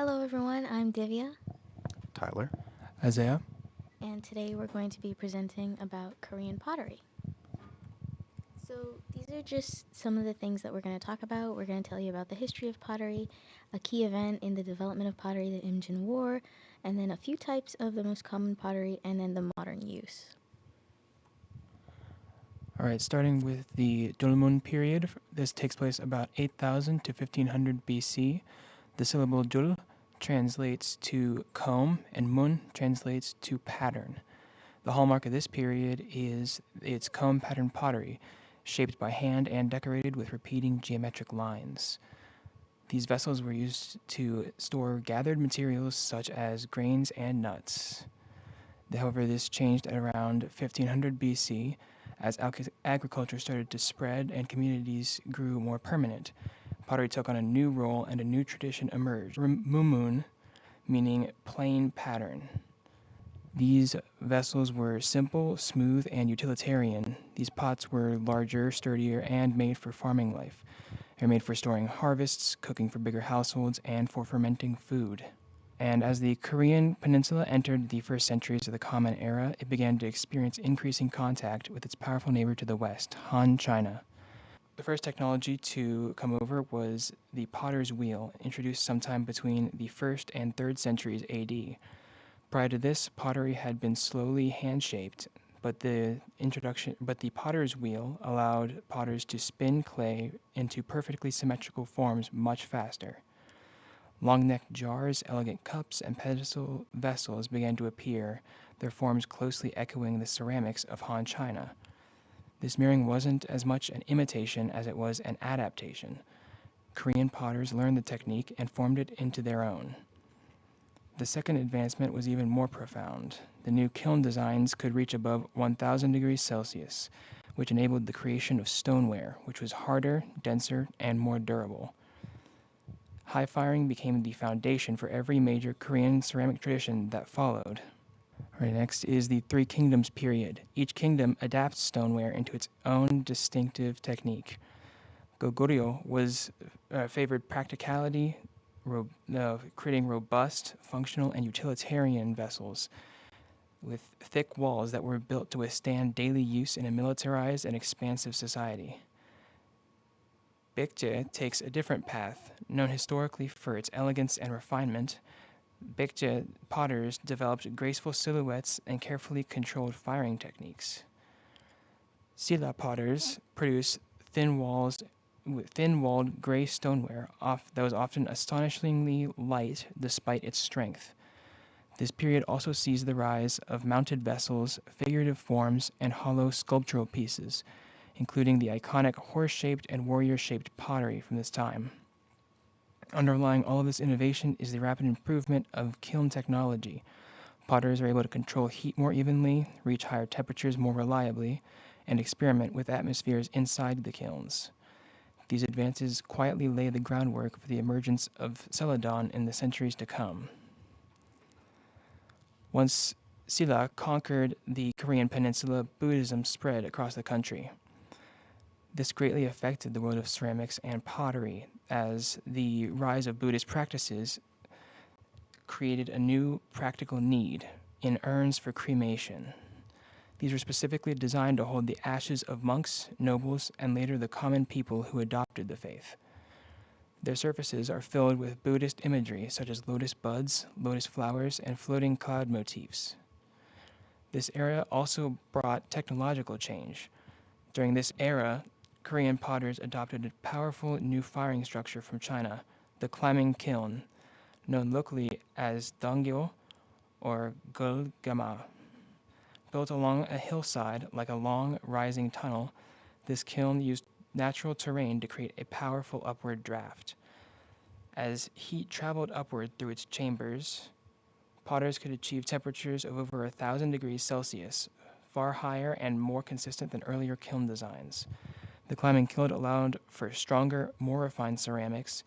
Hello everyone, I'm Divya, Tyler. Isaiah. and today we're going to be presenting about Korean pottery. So, these are just some of the things that we're going to talk about. We're going to tell you about the history of pottery, a key event in the development of pottery, the Imjin War, and then a few types of the most common pottery, and then the modern use. All right, starting with the Dolmun period, this takes place about 8000 to 1500 BC. The syllable Dul translates to comb, and Mun translates to pattern. The hallmark of this period is its comb pattern pottery, shaped by hand and decorated with repeating geometric lines. These vessels were used to store gathered materials such as grains and nuts. However, this changed at around 1500 BC as agriculture started to spread and communities grew more permanent. Pottery took on a new role and a new tradition emerged. Mumun, meaning plain pattern. These vessels were simple, smooth, and utilitarian. These pots were larger, sturdier, and made for farming life. They were made for storing harvests, cooking for bigger households, and for fermenting food. And as the Korean peninsula entered the first centuries of the Common Era, it began to experience increasing contact with its powerful neighbor to the west, Han China. The first technology to come over was the potter's wheel, introduced sometime between the 1st and 3rd centuries AD. Prior to this, pottery had been slowly hand-shaped, but the potter's wheel allowed potters to spin clay into perfectly symmetrical forms much faster. Long-necked jars, elegant cups, and pedestal vessels began to appear, their forms closely echoing the ceramics of Han China. This mirroring wasn't as much an imitation as it was an adaptation. Korean potters learned the technique and formed it into their own. The second advancement was even more profound. The new kiln designs could reach above 1000 degrees Celsius, which enabled the creation of stoneware, which was harder, denser, and more durable. High firing became the foundation for every major Korean ceramic tradition that followed. All right, next is the Three Kingdoms period. Each kingdom adapts stoneware into its own distinctive technique. Goguryeo favored practicality, creating robust, functional, and utilitarian vessels with thick walls that were built to withstand daily use in a militarized and expansive society. Baekje takes a different path. Known historically for its elegance and refinement, Baekje potters developed graceful silhouettes and carefully controlled firing techniques. Silla potters produce thin-walled gray stoneware that was often astonishingly light despite its strength. This period also sees the rise of mounted vessels, figurative forms, and hollow sculptural pieces, including the iconic horse-shaped and warrior-shaped pottery from this time. Underlying all of this innovation is the rapid improvement of kiln technology. Potters are able to control heat more evenly, reach higher temperatures more reliably, and experiment with atmospheres inside the kilns. These advances quietly lay the groundwork for the emergence of Celadon in the centuries to come. Once Silla conquered the Korean peninsula, Buddhism spread across the country. This greatly affected the world of ceramics and pottery, as the rise of Buddhist practices created a new practical need in urns for cremation. These were specifically designed to hold the ashes of monks, nobles, and later the common people who adopted the faith. Their surfaces are filled with Buddhist imagery such as lotus buds, lotus flowers, and floating cloud motifs. This era also brought technological change. During this era, Korean potters adopted a powerful new firing structure from China, the climbing kiln, known locally as Dongyo or Gulgama. Built along a hillside like a long, rising tunnel, this kiln used natural terrain to create a powerful upward draft. As heat traveled upward through its chambers, potters could achieve temperatures of over 1000 degrees Celsius, far higher and more consistent than earlier kiln designs. The climbing kiln allowed for stronger, more refined ceramics.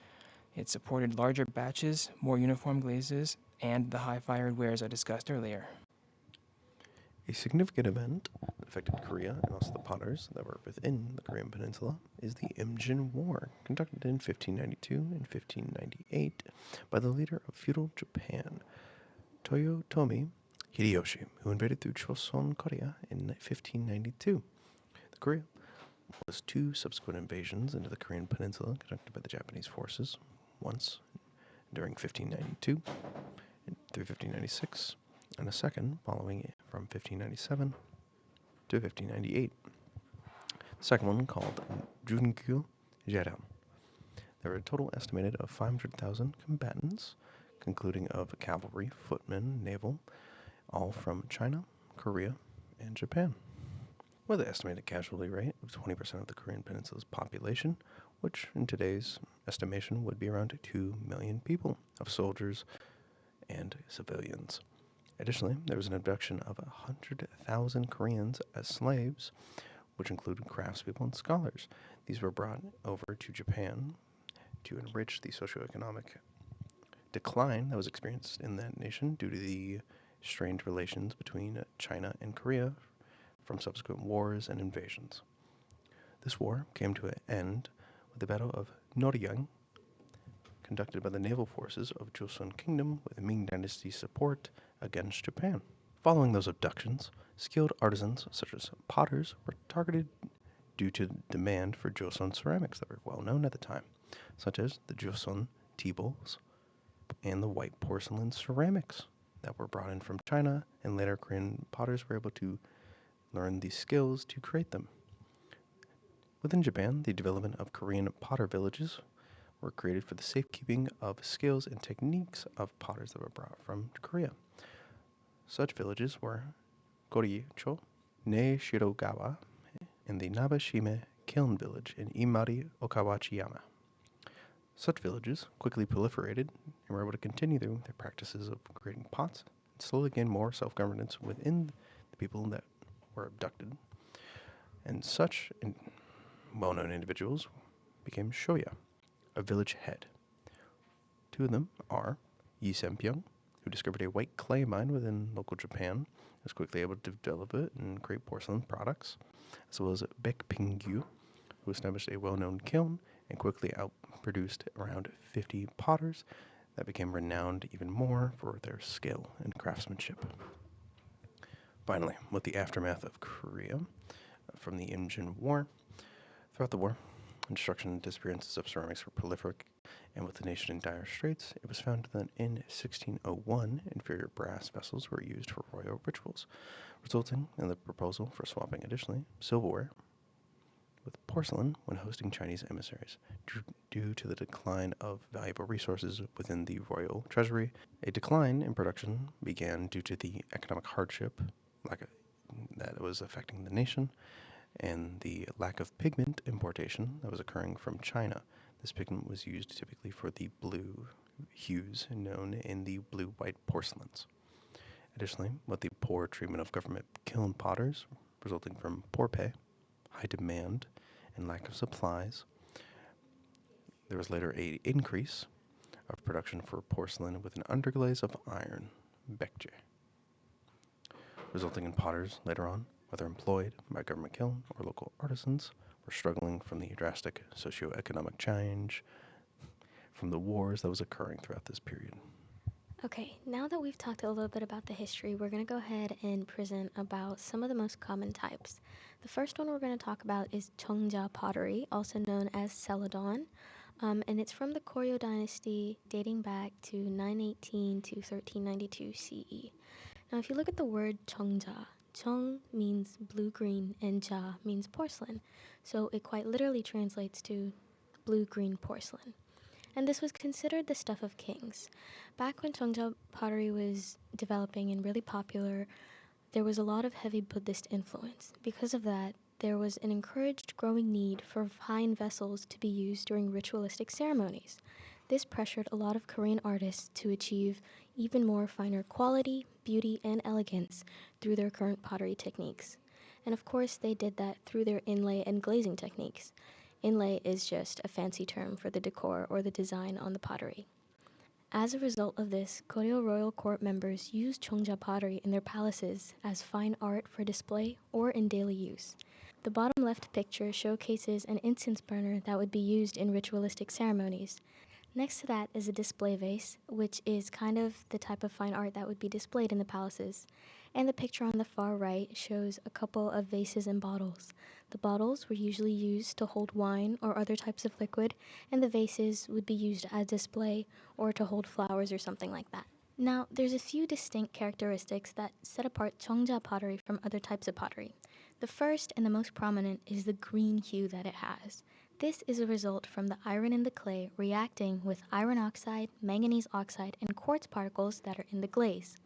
It supported larger batches, more uniform glazes, and the high-fired wares I discussed earlier. A significant event that affected Korea and also the potters that were within the Korean peninsula is the Imjin War, conducted in 1592 and 1598 by the leader of feudal Japan, Toyotomi Hideyoshi, who invaded through Choson, Korea in 1592. The Korea was two subsequent invasions into the Korean peninsula conducted by the Japanese forces, once during 1592 through 1596, and a second following it from 1597 to 1598. The second one, called Junkyu Jeram. There were a total estimated of 500,000 combatants, concluding of cavalry, footmen, naval, all from China, Korea, and Japan, with an estimated casualty rate of 20% of the Korean peninsula's population, which in today's estimation would be around 2 million people of soldiers and civilians. Additionally, there was an abduction of 100,000 Koreans as slaves, which included craftspeople and scholars. These were brought over to Japan to enrich the socioeconomic decline that was experienced in that nation due to the strained relations between China and Korea from subsequent wars and invasions. This war came to an end with the Battle of Noryang, conducted by the naval forces of Joseon Kingdom with Ming Dynasty support against Japan. Following those abductions, skilled artisans such as potters were targeted due to demand for Joseon ceramics that were well known at the time, such as the Joseon tea bowls and the white porcelain ceramics that were brought in from China, and later Korean potters were able to learn these skills to create them. Within Japan, the development of Korean potter villages were created for the safekeeping of skills and techniques of potters that were brought from Korea. Such villages were Goricho, Ne Shirogawa, and the Nabashime Kiln Village in Imari, Okawachiyama. Such villages quickly proliferated and were able to continue their practices of creating pots and slowly gain more self-governance within the people that were abducted. And such well-known individuals became shoya, a village head. Two of them are Yi Sempyeong, who discovered a white clay mine within local Japan, was quickly able to develop it and create porcelain products, as well as Baek Ping-gyu, who established a well-known kiln and quickly outproduced around 50 potters that became renowned even more for their skill and craftsmanship. Finally, with the aftermath of Korea from the Imjin War, throughout the war, destruction and disappearances of ceramics were prolific, and with the nation in dire straits, it was found that in 1601, inferior brass vessels were used for royal rituals, resulting in the proposal for swapping additionally silverware with porcelain when hosting Chinese emissaries. Due to the decline of valuable resources within the royal treasury, a decline in production began due to the economic hardship that was affecting the nation, and the lack of pigment importation that was occurring from China. This pigment was used typically for the blue hues known in the blue-white porcelains. Additionally, with the poor treatment of government kiln potters, resulting from poor pay, high demand, and lack of supplies, there was later an increase of production for porcelain with an underglaze of iron, baekje, resulting in potters later on, whether employed by government kiln or local artisans, were struggling from the drastic socioeconomic change from the wars that was occurring throughout this period. Okay, now that we've talked a little bit about the history, we're going to go ahead and present about some of the most common types. The first one we're going to talk about is Cheongja pottery, also known as Celadon, and it's from the Koryo dynasty dating back to 918 to 1392 CE. Now, if you look at the word Cheongja, Cheong means blue-green and Ja means porcelain, so it quite literally translates to blue-green porcelain. And this was considered the stuff of kings. Back when Cheongja pottery was developing and really popular, there was a lot of heavy Buddhist influence. Because of that, there was an encouraged growing need for fine vessels to be used during ritualistic ceremonies. This pressured a lot of Korean artists to achieve even more finer quality, beauty, and elegance through their current pottery techniques. And of course, they did that through their inlay and glazing techniques. Inlay is just a fancy term for the decor or the design on the pottery. As a result of this, Goryeo royal court members used Chongja pottery in their palaces as fine art for display or in daily use. The bottom left picture showcases an incense burner that would be used in ritualistic ceremonies. Next to that is a display vase, which is kind of the type of fine art that would be displayed in the palaces. And the picture on the far right shows a couple of vases and bottles. The bottles were usually used to hold wine or other types of liquid, and the vases would be used as display or to hold flowers or something like that. Now, there's a few distinct characteristics that set apart Cheongja pottery from other types of pottery. The first and the most prominent is the green hue that it has. This is a result from the iron in the clay reacting with iron oxide, manganese oxide, and quartz particles that are in the glaze.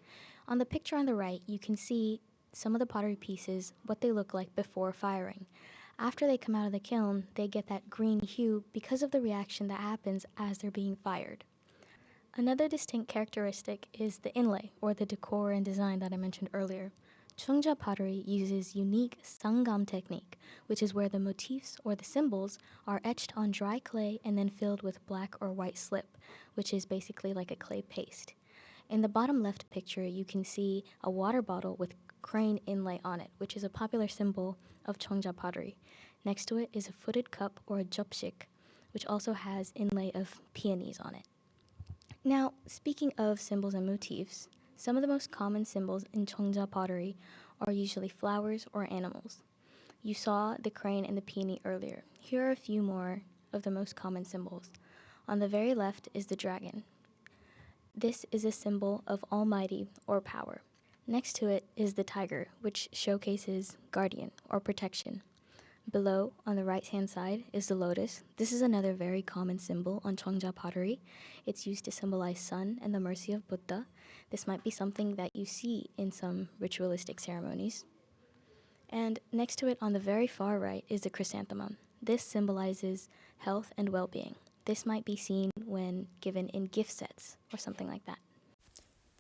On the picture on the right, you can see some of the pottery pieces, what they look like before firing. After they come out of the kiln, they get that green hue because of the reaction that happens as they're being fired. Another distinct characteristic is the inlay, or the decor and design that I mentioned earlier. Cheongja pottery uses unique sangam technique, which is where the motifs or the symbols are etched on dry clay and then filled with black or white slip, which is basically like a clay paste. In the bottom left picture, you can see a water bottle with crane inlay on it, which is a popular symbol of Cheongja pottery. Next to it is a footed cup or a jopsik, which also has inlay of peonies on it. Now, speaking of symbols and motifs, some of the most common symbols in Cheongja pottery are usually flowers or animals. You saw the crane and the peony earlier. Here are a few more of the most common symbols. On the very left is the dragon. This is a symbol of almighty or power. Next to it is the tiger, which showcases guardian or protection. Below, on the right-hand side, is the lotus. This is another very common symbol on Cheongja pottery. It's used to symbolize sun and the mercy of Buddha. This might be something that you see in some ritualistic ceremonies. And next to it, on the very far right, is the chrysanthemum. This symbolizes health and well-being. This might be seen when given in gift sets or something like that.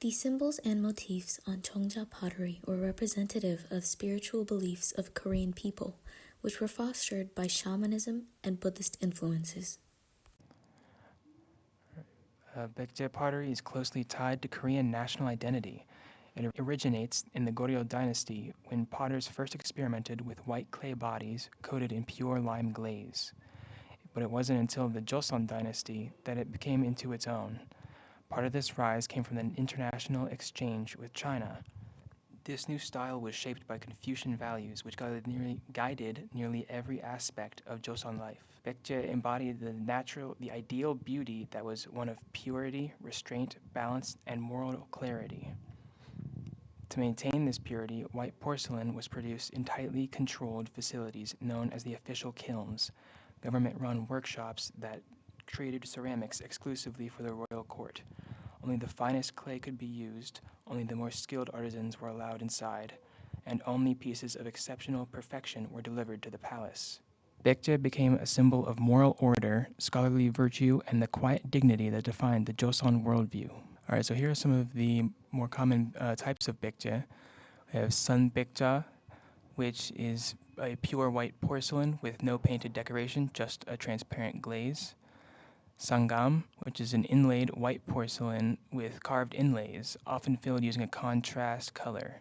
The symbols and motifs on Cheongja pottery were representative of spiritual beliefs of Korean people, which were fostered by shamanism and Buddhist influences. Baekje pottery is closely tied to Korean national identity. It originates in the Goryeo dynasty when potters first experimented with white clay bodies coated in pure lime glaze. But it wasn't until the Joseon dynasty that it became into its own. Part of this rise came from the international exchange with China. This new style was shaped by Confucian values, which guided nearly every aspect of Joseon life. Baekje embodied the ideal beauty that was one of purity, restraint, balance, and moral clarity. To maintain this purity, white porcelain was produced in tightly controlled facilities known as the official kilns, government-run workshops that created ceramics exclusively for the royal court. Only the finest clay could be used, only the more skilled artisans were allowed inside, and only pieces of exceptional perfection were delivered to the palace. Baekje became a symbol of moral order, scholarly virtue, and the quiet dignity that defined the Joseon worldview. All right, so here are some of the more common types of baekje. We have sun baekja, which is a pure white porcelain with no painted decoration, just a transparent glaze. Sangam, which is an inlaid white porcelain with carved inlays, often filled using a contrast color.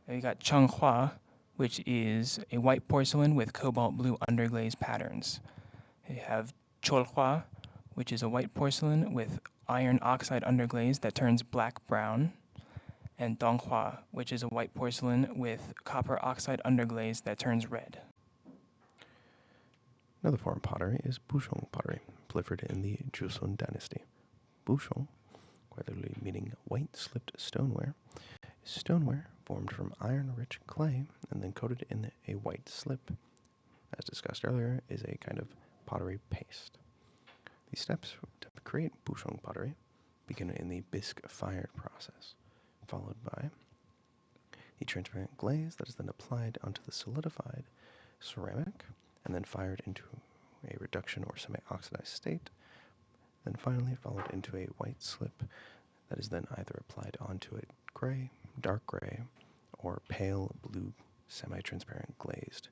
Then we got Changhua, which is a white porcelain with cobalt blue underglaze patterns. We have Cholhua, which is a white porcelain with iron oxide underglaze that turns black-brown. And Donghua, which is a white porcelain with copper oxide underglaze that turns red. Another form of pottery is Bushong pottery, proliferated in the Joseon dynasty. Bushong, quite literally meaning white slipped stoneware, is stoneware formed from iron-rich clay and then coated in a white slip. As discussed earlier, is a kind of pottery paste. The steps to create Bushong pottery begin in the bisque fired process, followed by the transparent glaze that is then applied onto the solidified ceramic and then fired into a reduction or semi-oxidized state, then finally followed into a white slip that is then either applied onto a gray, dark gray, or pale blue semi-transparent glazed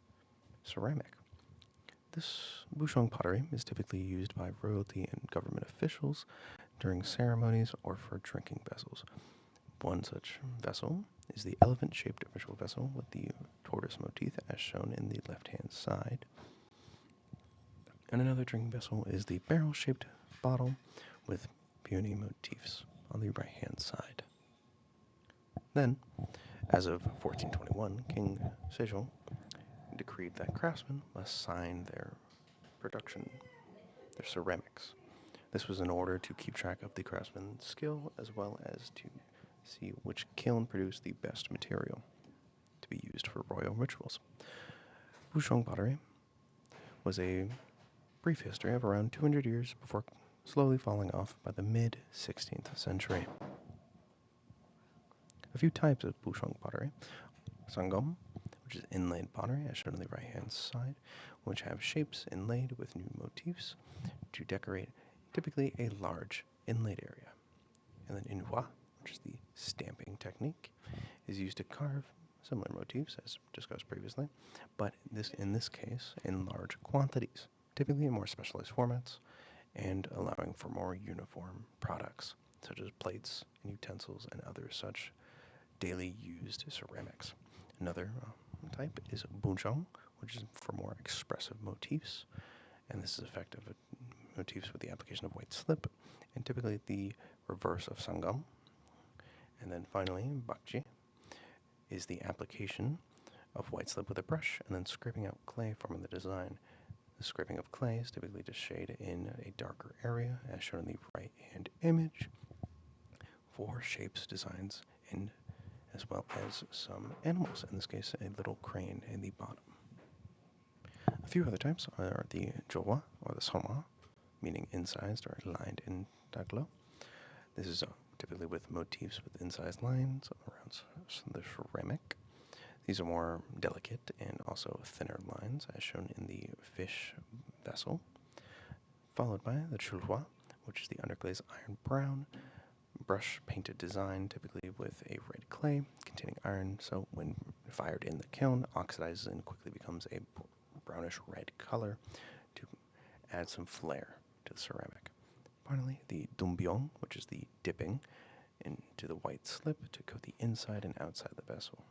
ceramic. This Bushong pottery is typically used by royalty and government officials during ceremonies or for drinking vessels. One such vessel is the elephant-shaped official vessel with the tortoise motif as shown in the left-hand side. And another drinking vessel is the barrel-shaped bottle with peony motifs on the right-hand side. Then, as of 1421, King Sejong decreed that craftsmen must sign their production, their ceramics. This was in order to keep track of the craftsman's skill as well as to see which kiln produced the best material to be used for royal rituals. Bouchon pottery was a brief history of around 200 years before slowly falling off by the mid 16th century. A few types of Bouchon pottery: sangom, which is inlaid pottery, as shown on the right-hand side, which have shapes inlaid with new motifs to decorate typically a large inlaid area. And then inhua, which is the stamping technique, is used to carve similar motifs as discussed previously, but in this case in large quantities, typically in more specialized formats, and allowing for more uniform products, such as plates and utensils and other such daily used ceramics. Another type is bunchong, which is for more expressive motifs, and this is effective at motifs with the application of white slip, and typically the reverse of sangam. And then finally, bakji is the application of white slip with a brush and then scraping out clay forming the design. The scraping of clay is typically to shade in a darker area, as shown in the right-hand image, for shapes, designs, and as well as some animals, in this case a little crane in the bottom. A few other types are the jowa, or the soma, meaning incised or lined in daglo. This is typically with motifs with incised lines around the ceramic. These are more delicate and also thinner lines, as shown in the fish vessel, followed by the chulhua, which is the underglaze iron brown, brush painted design, typically with a red clay containing iron, so when fired in the kiln, oxidizes and quickly becomes a brownish red color to add some flair to the ceramic. Finally, the dumbyong, which is the dipping into the white slip to coat the inside and outside of the vessel.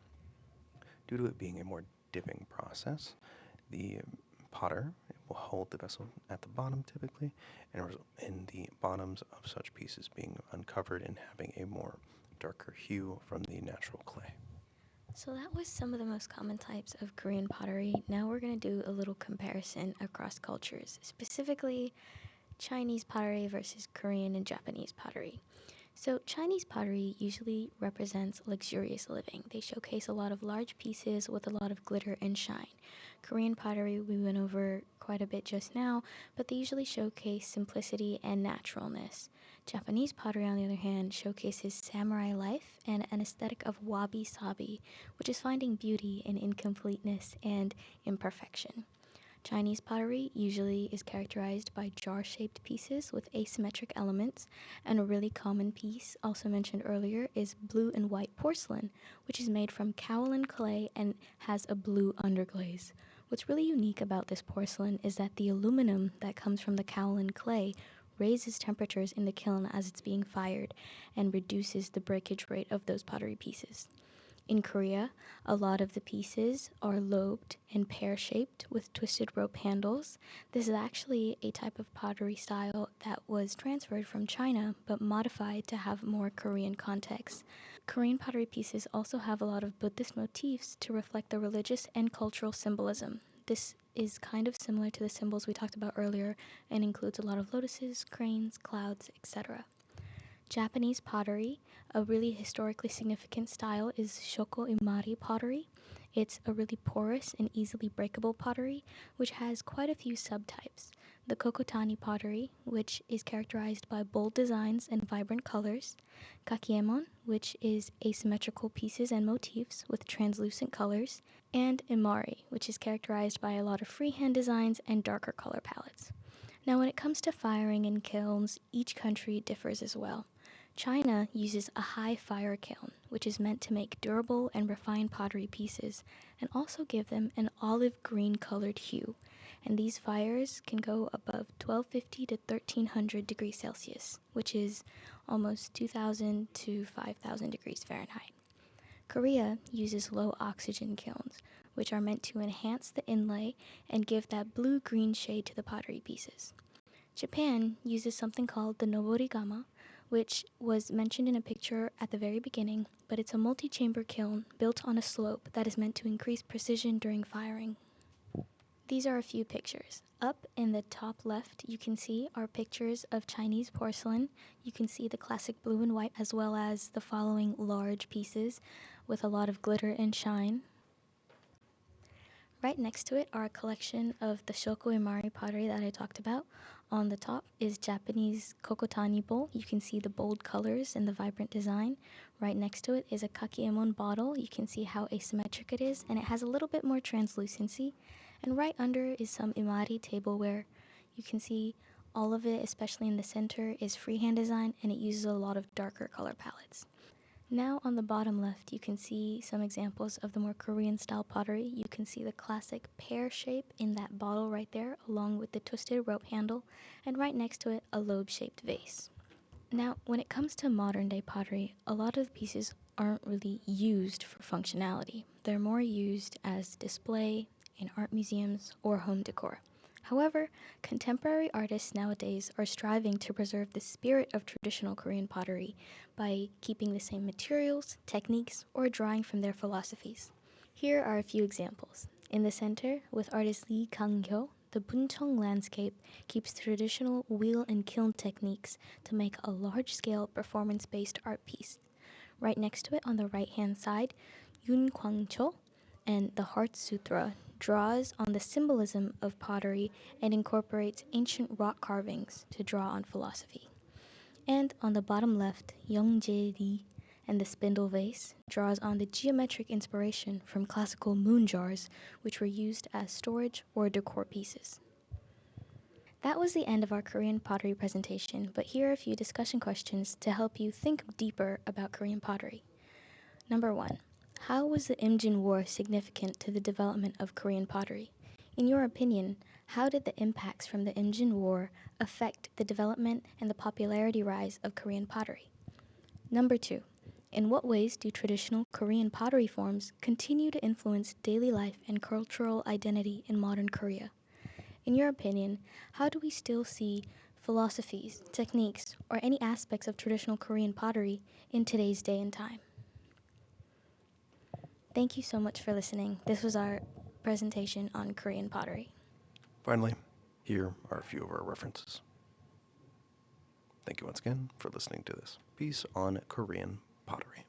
Due to it being a more dipping process, the potter will hold the vessel at the bottom typically, and in the bottoms of such pieces being uncovered and having a more darker hue from the natural clay. So that was some of the most common types of Korean pottery. Now we're going to do a little comparison across cultures, specifically Chinese pottery versus Korean and Japanese pottery. So Chinese pottery usually represents luxurious living. They showcase a lot of large pieces with a lot of glitter and shine. Korean pottery we went over quite a bit just now, but they usually showcase simplicity and naturalness. Japanese pottery, on the other hand, showcases samurai life and an aesthetic of wabi-sabi, which is finding beauty in incompleteness and imperfection. Chinese pottery usually is characterized by jar-shaped pieces with asymmetric elements, and a really common piece, also mentioned earlier, is blue and white porcelain, which is made from kaolin clay and has a blue underglaze. What's really unique about this porcelain is that the aluminum that comes from the kaolin clay raises temperatures in the kiln as it's being fired and reduces the breakage rate of those pottery pieces. In Korea, a lot of the pieces are lobed and pear-shaped with twisted rope handles. This is actually a type of pottery style that was transferred from China but modified to have more Korean context. Korean pottery pieces also have a lot of Buddhist motifs to reflect the religious and cultural symbolism. This is kind of similar to the symbols we talked about earlier and includes a lot of lotuses, cranes, clouds, etc. Japanese pottery, a really historically significant style, is shoko imari pottery. It's a really porous and easily breakable pottery, which has quite a few subtypes. The kokotani pottery, which is characterized by bold designs and vibrant colors. Kakiemon, which is asymmetrical pieces and motifs with translucent colors. And imari, which is characterized by a lot of freehand designs and darker color palettes. Now, when it comes to firing in kilns, each country differs as well. China uses a high fire kiln, which is meant to make durable and refined pottery pieces and also give them an olive green colored hue. and these fires can go above 1250 to 1300 degrees Celsius, which is almost 2000 to 5000 degrees Fahrenheit. Korea uses low oxygen kilns, which are meant to enhance the inlay and give that blue-green shade to the pottery pieces. Japan uses something called the noborigama, which was mentioned in a picture at the very beginning, but it's a multi-chamber kiln built on a slope that is meant to increase precision during firing. These are a few pictures. Up in the top left, you can see are pictures of Chinese porcelain. You can see the classic blue and white as well as the following large pieces with a lot of glitter and shine. Right next to it are a collection of the Shoko Imari pottery that I talked about. On the top is Japanese kokotani bowl. You can see the bold colors and the vibrant design. Right next to it is a kakiemon bottle. You can see how asymmetric it is, and it has a little bit more translucency. And right under is some imari tableware. You can see all of it, especially in the center, is freehand design, and it uses a lot of darker color palettes. Now on the bottom left, you can see some examples of the more Korean style pottery. You can see the classic pear shape in that bottle right there, along with the twisted rope handle, and right next to it, a lobe-shaped vase. Now, when it comes to modern day pottery, a lot of the pieces aren't really used for functionality. They're more used as display in art museums or home decor. However, contemporary artists nowadays are striving to preserve the spirit of traditional Korean pottery by keeping the same materials, techniques, or drawing from their philosophies. Here are a few examples. In the center, with artist Lee Kang-hyo, the Buncheong landscape keeps traditional wheel and kiln techniques to make a large-scale performance-based art piece. Right next to it on the right-hand side, Yoon Kwang-cho and the Heart Sutra draws on the symbolism of pottery and incorporates ancient rock carvings to draw on philosophy. And on the bottom left, Young Jae-ri and the spindle vase draws on the geometric inspiration from classical moon jars, which were used as storage or decor pieces. That was the end of our Korean pottery presentation, but here are a few discussion questions to help you think deeper about Korean pottery. Number 1. How was the Imjin War significant to the development of Korean pottery? In your opinion, how did the impacts from the Imjin War affect the development and the popularity rise of Korean pottery? Number 2. In what ways do traditional Korean pottery forms continue to influence daily life and cultural identity in modern Korea? In your opinion, how do we still see philosophies, techniques, or any aspects of traditional Korean pottery in today's day and time? Thank you so much for listening. This was our presentation on Korean pottery. Finally, here are a few of our references. Thank you once again for listening to this piece on Korean pottery.